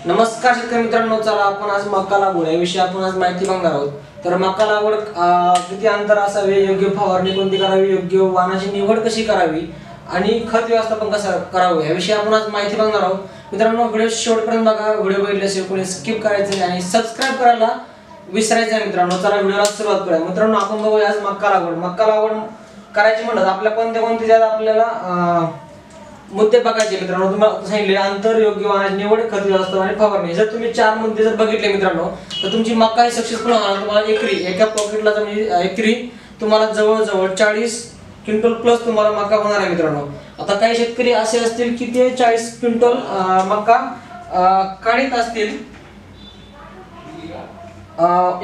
नमस्कार शेतकरी मित्रांनो, चला आपण आज मका लागवड याविषयी आपण आज माहिती बघणार आहोत। तर मका लागवड किती अंतर असावे, योग्य फवारणी कोणती करावी, योग्य वाणाची निवड कशी करावी आणि खत व्यवस्थापन कसं करावे याविषयी आपण आज माहिती बघणार आहोत। मित्रांनो, व्हिडिओ शेवटपर्यंत बघा। व्हिडिओ बघितल्याशिवाय कोणी स्किप करायचं नाही आणि सबस्क्राइब करायला विसरायचं नाही। मित्रांनो, चला व्हिडिओला सुरुवात करूया। मित्रांनो, आपण बघूया आज मका लागवड करायची म्हणत आपल्या कोणत्या ज्यात आपल्याला मुद्दे बघायचे। मित्रांनो, तुम्हाला सांगितले अंतर, योग्य वाणाची निवड, खत व्यवस्थापन आणि फवारणी। जर तुम्ही 4 मुद्दे जर बघितले मित्रांनो, तर तुमची मका ही सक्सेसफुल होणार। तुम्हाला एकरी एका पॉकेटला म्हणजे एकरी तुम्हाला जवळजवळ 40 क्विंटल प्लस तुम्हाला मका होणार आहे। मित्रांनो, आता काही शेतकरी असे असतील की ते 40 क्विंटल मका काढत असतील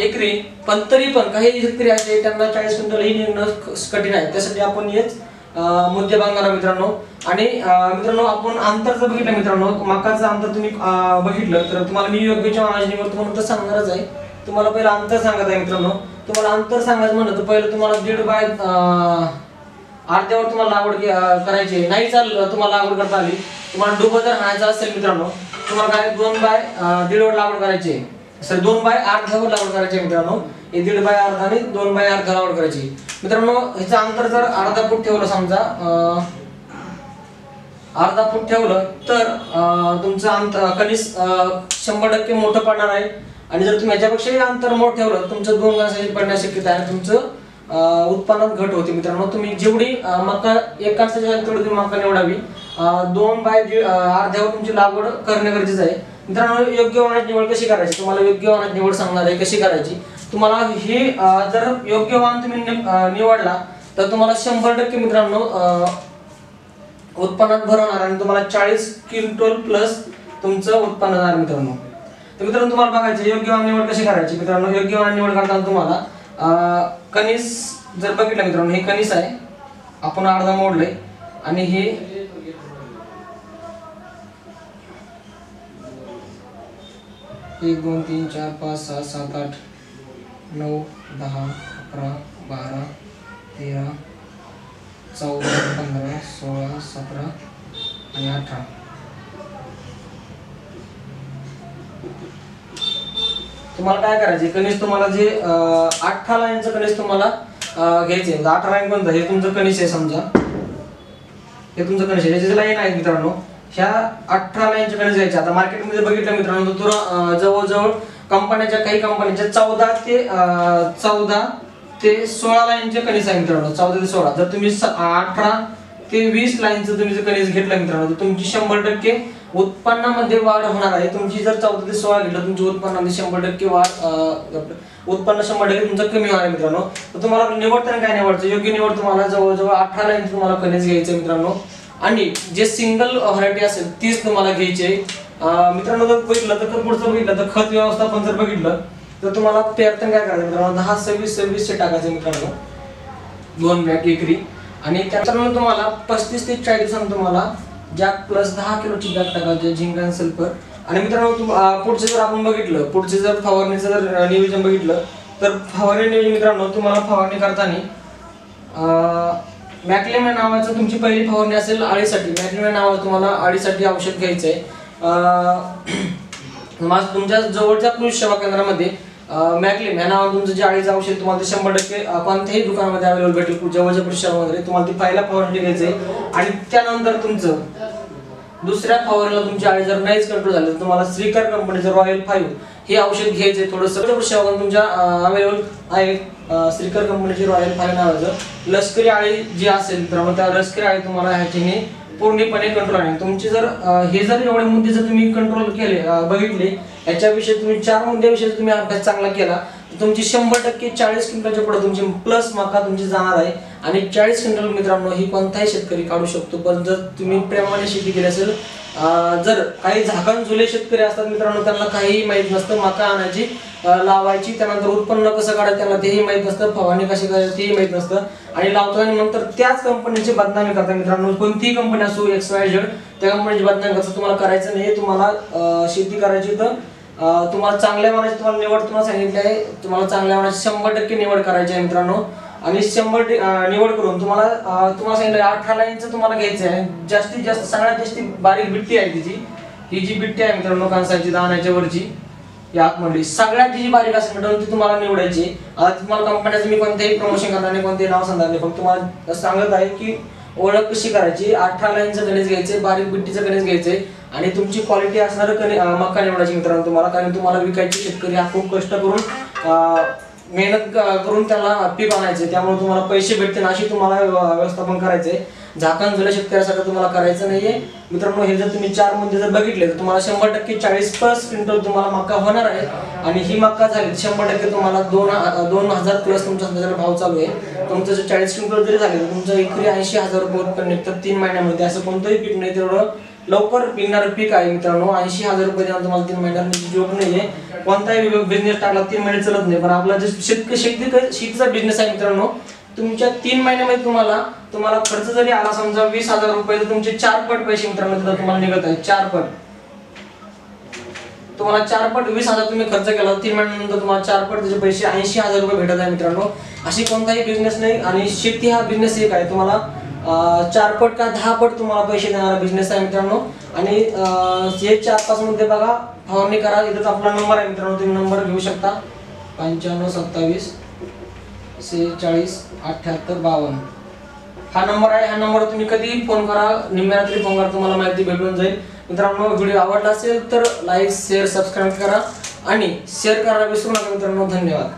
एकरी, पण तरी पण काही शेतकरी असे त्यांना 40 क्विंटल ही निघणं कठीण आहे। त्यासाठी आपण हेच मुद्दे बघणार मित्रांनो। आणि मित्रांनो, आपण अंतर जर बघितलं मित्रांनो, मकाचं अंतर तुम्ही बघितलं तर तुम्हाला मी योग्य वाणाची निवड तुम्हाला तर सांगणारच आहे। तुम्हाला पहिलं अंतर सांगत आहे मित्रांनो। तुम्हाला अंतर सांगायचं म्हणलं तर पहिलं तुम्हाला 1.5 बाय अर्ध्यावर तुम्हाला लागवड करायची नाही। चाललं तुम्हाला लागवड करता आली, तुम्हाला डुबं जर हाणायचं असेल मित्रांनो, तुम्हाला काय 2 बाय 1.5 वर लागवड करायची, सर 2 बाय अर्ध्यावर लागवड करायची मित्रांनो। हे 1.5 बाय अर्धा आणि 2 बाय अर्धा लागवड करायची मित्रांनो। ह्याचं अंतर जर अर्धा फूट ठेवलं, समजा अर्धा फूट ठेवलं तर तुमचं अंतर कणीस 100% मोठं पडणार आहे। आणि जर तुम्ही याच्यापेक्षा अंतर मोठं ठेवलं तर तुमचं 2 कणसाची पडण्याची शक्यता आहे, तुमचं उत्पन्नात घट होते। मित्रांनो, तुम्ही जेवढी मका एक कणसाची तेवढी तुम्ही मका निवडावी। 2 बाय अर्ध्यावर तुमची लागवड करणे गरजेचं आहे। मित्रांनो, योग्य वाणाची निवड कशी करायची, तुम्हाला योग्य वाणाची निवड सांगणार आहे कशी करायची। तुम्हाला हे जर योग्य वाण तुम्ही निवडला तर तुम्हाला 100% मित्रांनो उत्पन्नात भर होणार आणि तुम्हाला 40 क्विंटल प्लस तुमचं उत्पन्न होणार मित्रांनो। तर मित्रांनो, तुम्हाला बघायचं योग्य वाण निवड कशी करायची। मित्रांनो, योग्य वाण निवड करताना तुम्हाला कणीस जर बघितलं मित्रांनो, हे कणीस आहे, आपण अर्धा मोडले आणि हे 1 2 3 4 5 6 7 8 9 10 11 12 13 14 15 16 17 आणि 18। तुम्हाला काय करायचे, कणीस तुम्हाला जे 18 लाईनचं कणीस तुम्हाला घ्यायचे। 18 लाईन कोणतं, हे तुमचं कणीस आहे, समजा हे तुमचं कणीस आहे, ज्याची लाईन आहे मित्रांनो, ह्या 18 लाईनचे कणीस घ्यायचे। आता मार्केटमध्ये बघितलं मित्रांनो, तर जवळजवळ कंपन्यांच्या काही कंपन्यांच्या 14 ते 16 लाईनचे कणीस आहे मित्रांनो। 14 ते 16 जर तुम्ही 18 ते 20 लाईनचं तुम्ही जर कणीस घेतलं मित्रांनो, तर तुमची 100% उत्पन्नामध्ये वाढ होणार आहे। तुमची जर 14 ते 16 घेतलं, तुमच्या उत्पन्नामध्ये 100% वाढ, उत्पन्न 100% तुमचं कमी होणार आहे मित्रांनो। तर तुम्हाला निवडताना काय निवडायचं, योग्य निवड तुम्हाला जवळजवळ 18 लाईन तुम्हाला कणीस घ्यायचे मित्रांनो। आणि जे सिंगल व्हरायटी असेल तीच तुम्हाला घ्यायची मित्रांनो। जर बघितलं तर पुढचं बघितलं तर खत व्यवस्थापन जर बघितलं तर तुम्हाला पेरताना काय करायचं मित्रांनो, 10 26 26 टाकायचे मित्रांनो, 2 बॅग एकरी। आणि त्यानंतर तुम्हाला 35 ते 40 तुम्हाला जॅक प्लस 10 किलोची बॅग टाकायची, झिंक आणि सल्फर। आणि मित्रांनो, पुढचं जर आपण बघितलं, पुढचे जर फवारणीचं जर नियोजन बघितलं तर फवारणी नियोजन मित्रांनो, तुम्हाला फवारणी करताना मॅक्लेम नावाचं तुमची पहिली फवारणी असेल अळीसाठी। मॅक्लेम नावाचं तुम्हाला अळीसाठी औषध घ्यायचं आहे। तुमच्या जवळच्या कृषी सेवा केंद्रामध्ये मॅक्लेम या नावाचं तुमचं जे अळीचं औषध तुम्हाला 100% कोणत्याही दुकानामध्ये अवेलेबल भेटेल, जवळच्या कृषी सेवामध्ये तुम्हाला ती पहिला फवारणी घ्यायची आहे। आणि त्यानंतर तुमचं दुसऱ्या फवारणीला तुमची अळी जर नाहीच कंट्रोल झाली तर तुम्हाला श्रीकर कंपनीचं रॉयल 5 हे औषध घ्यायचे। थोडंसं कृषी सेवा तुमच्या अवेलेबल आहे, श्रीकर कंपनीची रॉयल 5 नावाचं लष्करी अळी जी असेल मित्रांनो, त्या लष्करी अळी तुम्हाला ह्याच्याने पूर्णपणे कंट्रोल आहे। तुमची जर हे जर एवढे मुद्दे जर तुम्ही कंट्रोल केले बघितले, याच्याविषयी तुम्ही 4 मुद्द्याविषयी तुम्ही अभ्यास चांगला केला तर तुमची 100% 40 क्विंटलच्या पुढे तुमची प्लस मका तुमची जाणार आहे। आणि 40 क्विंटल मित्रांनो ही कोणताही शेतकरी काढू शकतो, पण जर तुम्ही प्रेमाने शेती केली असेल। जर काही झाकण झुले शेतकरी असतात मित्रांनो, त्यांना काहीही माहित नसतं, मका आणायची लावायची, त्यानंतर उत्पन्न कसं काढायचं त्यांना तेही माहित नसतं, फवारणी कशी करायची तेही माहित नसतं, आणि लावताना नंतर त्याच कंपनीची बदनामी करतात मित्रांनो। कोणतीही कंपनी असो XYZ, त्या कंपनीची बदनामी करतात, तुम्हाला करायचं नाही। तुम्हाला शेती करायची तर तुम्हाला चांगल्या वाणाची तुम्हाला निवड तुम्हाला सांगितली आहे, तुम्हाला चांगल्या वाणाची 100% निवड करायची आहे मित्रांनो। आणि 100 निवड करून तुम्हाला सांगितलं 18 लाईनचं तुम्हाला घ्यायचं आहे। जास्तीत जास्त सगळ्यात जास्त बारीक बिट्टी आहे तिची ही जी बिट्टी आहे मित्रांनो कणसाची दाण्याच्या वरची या आतमध्ये सगळ्यात जी बारीक असेल मित्रांनो ती तुम्हाला निवडायची. आता तुम्हाला कंपन्याचं मी कोणतेही प्रमोशन करणार नाही, कोणतेही नाव सांगणार नाही, फक्त तुम्हाला सांगत आहे की ओळख कशी करायची. 18 लाईनचं गणेश घ्यायचे, बारीक बिट्टीचं गणेश घ्यायचे आणि तुमची क्वालिटी असणार मक्का निवडायची मित्रांनो तुम्हाला. कारण तुम्हाला विकायची शेतकरी हा खूप कष्ट करून मेहनत करून त्याला पीक आणायचे, त्यामुळे तुम्हाला पैसे भेटतील अशी तुम्हाला व्यवस्थापन करायचे. झाकण झुल्या शेतकऱ्यासाठी तुम्हाला करायचं नाहीये मित्रांनो. हे जर तुम्ही 4 मध्ये जर बघितले तर तुम्हाला 100% 40+ क्विंटल तुम्हाला मक्का होणार आहे. आणि ही मक्का झाली 100% तुम्हाला 2000 प्लस तुमचा सध्याचा भाव चालू आहे. तुमचं जर 40 क्विंटल जरी झाले तर तुमचं एकरी 80,000 रुपये उत्पन्न निघतं 3 महिन्यामध्ये. असं कोणतंही पीक नाही तेवढं लवकर पिकणारं पीक आहे मित्रांनो. 80,000 रुपये द्या तुम्हाला 3 महिन्यात जॉब नाहीये. कोणताही बिझनेस टाकला 3 महिने चालत नाही, पण आपला जे शेतीचा बिझनेस आहे मित्रांनो तुमच्या 3 महिन्यामध्ये तुम्हाला खर्च जरी आला समजा 20,000 रुपये तर तुमचे 4 पट पैसे मित्रांनो तुम्हाला निघत आहे. 4 पट तुम्हाला 4 पट 20,000 तुम्ही खर्च केला 3 महिन्यानंतर तुम्हाला 4 पट त्याचे पैसे 80,000 रुपये भेटत आहे मित्रांनो. अशी कोणताही बिझनेस नाही आणि शेती हा बिझनेस एक आहे तुम्हाला 4 पट का 10 पट तुम्हाला पैसे देणारा बिझनेस आहे मित्रांनो. आणि हे 4-5 मध्ये बघा फवारणी करा. इथं आपला नंबर आहे मित्रांनो, तुम्ही नंबर घेऊ शकता 95 27 46 78 52 हा नंबर आहे. ह्या नंबरवर तुम्ही कधीही फोन करा, निम्म्या रात्री फोन करा, तुम्हाला माहिती भेटून जाईल मित्रांनो. व्हिडिओ आवडला असेल तर लाईक शेअर सबस्क्राईब करा आणि शेअर करायला विसरू नका मित्रांनो. धन्यवाद.